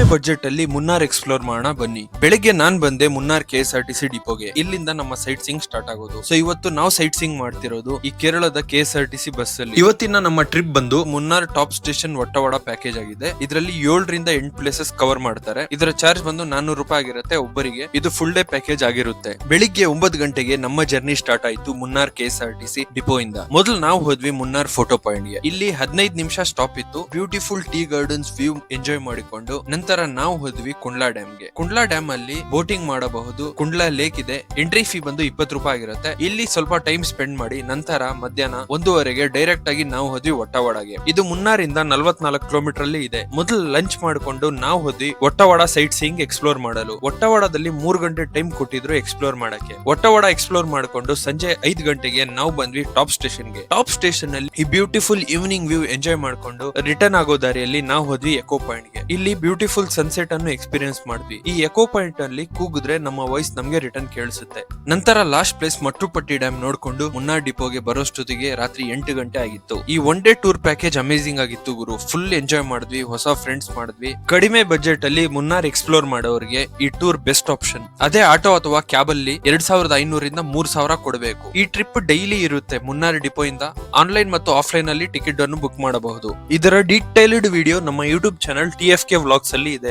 ಕಡಿಮೆ ಬಜೆಟ್ ಅಲ್ಲಿ ಮುನ್ನಾರ್ ಎಕ್ಸ್ಪ್ಲೋರ್ ಮಾಡೋಣ ಬನ್ನಿ. ಬೆಳಿಗ್ಗೆ ನಾನ್ ಬಂದೆ ಮುನ್ನಾರ್ KSRTC ಡಿಪೋಗೆ. ಇಲ್ಲಿಂದ ನಮ್ಮ ಸೈಟ್ ಸೀಯಿಂಗ್ ಸ್ಟಾರ್ಟ್ ಆಗೋದು. ಸೊ ಇವತ್ತು ನಾವು ಸೈಟ್ ಸೀಯಿಂಗ್ ಮಾಡ್ತಿರೋದು ಈ ಕೇರಳದ KSRTC ಬಸ್ ಅಲ್ಲಿ. ಇವತ್ತಿನ ನಮ್ಮ ಟ್ರಿಪ್ ಬಂದು ಮುನ್ನಾರ್ ಟಾಪ್ ಸ್ಟೇಷನ್ ಒಟ್ಟವಾಡ ಪ್ಯಾಕೇಜ್ ಆಗಿದೆ. ಇದರಲ್ಲಿ 7 ರಿಂದ 8 ಪ್ಲೇಸಸ್ ಕವರ್ ಮಾಡ್ತಾರೆ. ಇದರ ಚಾರ್ಜ್ ಬಂದು 400 ರೂಪಾಯಿ ಆಗಿರುತ್ತೆ ಒಬ್ಬರಿಗೆ. ಇದು ಫುಲ್ ಡೇ ಪ್ಯಾಕೇಜ್ ಆಗಿರುತ್ತೆ. ಬೆಳಿಗ್ಗೆ 9 ಗಂಟೆಗೆ ನಮ್ಮ ಜರ್ನಿ ಸ್ಟಾರ್ಟ್ ಆಯ್ತು ಮುನ್ನಾರ್ KSRTC ಡಿಪೋ ಇಂದ. ಮೊದಲು ನಾವು ಹೋದ್ವಿ ಮುನ್ನಾರ್ ಫೋಟೋ ಪಾಯಿಂಟ್ ಗೆ. ಇಲ್ಲಿ 15 ನಿಮಿಷ ಸ್ಟಾಪ್ ಇತ್ತು. Beautiful tea gardens view enjoy ಮಾಡಿಕೊಂಡು ನಂತರ ನಾವು ಹೋದ್ವಿ ಕುಂಡ್ಲಾ ಡ್ಯಾಮ್ ಗೆ. ಕುಂಡ್ಲಾ ಡ್ಯಾಮ್ ಅಲ್ಲಿ ಬೋಟಿಂಗ್ ಮಾಡಬಹುದು. ಕುಂಡ್ಲಾ ಲೇಕ್ ಇದೆ. ಎಂಟ್ರಿ ಫೀ ಬಂದು 20 ರೂಪಾಯಿ ಆಗಿರುತ್ತೆ. ಇಲ್ಲಿ ಸ್ವಲ್ಪ ಟೈಮ್ ಸ್ಪೆಂಡ್ ಮಾಡಿ ನಂತರ ಮಧ್ಯಾಹ್ನ 1:30ಗೆ ಡೈರೆಕ್ಟ್ ಆಗಿ ನಾವು ಹೋದ್ವಿ ಒಟ್ಟವಾಡಗೆ. ಇದು ಮುನ್ನಾರಿಂದ 44 ಕಿಲೋಮೀಟರ್ ಅಲ್ಲಿ ಇದೆ. ಮೊದಲು ಲಂಚ್ ಮಾಡಿಕೊಂಡು ನಾವು ಹೋದ್ವಿ ಒಟ್ಟವಾಡ ಸೈಟ್ ಸೀಯಿಂಗ್ ಎಕ್ಸ್ಪ್ಲೋರ್ ಮಾಡಲು. ಒಟ್ಟವಾಡದಲ್ಲಿ 3 ಗಂಟೆ ಟೈಮ್ ಕೊಟ್ಟಿದ್ರು ಎಕ್ಸ್ಪ್ಲೋರ್ ಮಾಡಕ್ಕೆ. ಒಟ್ಟವಾಡ ಎಕ್ಸ್ಪ್ಲೋರ್ ಮಾಡಿಕೊಂಡು ಸಂಜೆ 5 ಗಂಟೆಗೆ ನಾವು ಬಂದ್ವಿ ಟಾಪ್ ಸ್ಟೇಷನ್ ಗೆ. ಟಾಪ್ ಸ್ಟೇಷನ್ ಅಲ್ಲಿ ಈ ಬ್ಯೂಟಿಫುಲ್ ಈವ್ನಿಂಗ್ ವ್ಯೂ ಎಂಜಾಯ್ ಮಾಡ್ಕೊಂಡು ರಿಟರ್ನ್ ಆಗೋ ದಾರಿಯಲ್ಲಿ ನಾವು ಹೋದ್ವಿ ಎಕೋ ಪಾಯಿಂಟ್ ಗೆ. ಇಲ್ಲಿ ಬ್ಯೂಟಿಫುಲ್ ಸನ್ಸೆಟ್ ಅನ್ನು ಎಕ್ಸ್ಪೀರಿಯನ್ಸ್ ಮಾಡಿದ್ವಿ. ಈ ಎಕೋ ಪಾಯಿಂಟ್ ಅಲ್ಲಿ ಕೂಗಿದ್ರೆ ನಮ್ಮ ವಾಯ್ಸ್ ನಮ್ಗೆ ರಿಟರ್ನ್ ಕೇಳಿಸುತ್ತೆ. ನಂತರ ಲಾಸ್ಟ್ ಪ್ಲೇಸ್ ಮಟ್ಟುಪಟ್ಟಿ ಡ್ಯಾಮ್ ನೋಡ್ಕೊಂಡು ಮುನ್ನಾರ್ ಡಿಪೋಗೆ ಬರೋಷ್ಟೊತ್ತಿಗೆ ರಾತ್ರಿ 8 ಗಂಟೆ ಆಗಿತ್ತು. ಈ one day tour package amazing ಆಗಿತ್ತು ಗುರು. ಫುಲ್ ಎಂಜಾಯ್ ಮಾಡಿದ್ವಿ, ಹೊಸ ಫ್ರೆಂಡ್ಸ್ ಮಾಡಿದ್ವಿ. ಕಡಿಮೆ ಬಜೆಟ್ ಅಲ್ಲಿ ಮುನ್ನಾರ್ ಎಕ್ಸ್ಪ್ಲೋರ್ ಮಾಡೋರಿಗೆ ಈ ಟೂರ್ ಬೆಸ್ಟ್ ಆಪ್ಷನ್. ಅದೇ ಆಟೋ ಅಥವಾ ಕ್ಯಾಬ್ ಅಲ್ಲಿ 2500 ರಿಂದ 3000 ಕೊಡಬೇಕು. ಈ ಟ್ರಿಪ್ ಡೈಲಿ ಇರುತ್ತೆ. ಮುನ್ನಾರ್ ಡಿಪೋ ಇಂದ ಆನ್ಲೈನ್ ಮತ್ತು ಆಫ್ಲೈನ್ ಅಲ್ಲಿ ಟಿಕೆಟ್ ಅನ್ನು ಬುಕ್ ಮಾಡಬಹುದು. ಇದರ ಡೀಟೇಲ್ಡ್ ವಿಡಿಯೋ ನಮ್ಮ ಯೂಟ್ಯೂಬ್ ಚಾನಲ್ TFK ವ್ಲಾಗ್ಸ್ ಅಲ್ಲಿ ಇದೆ.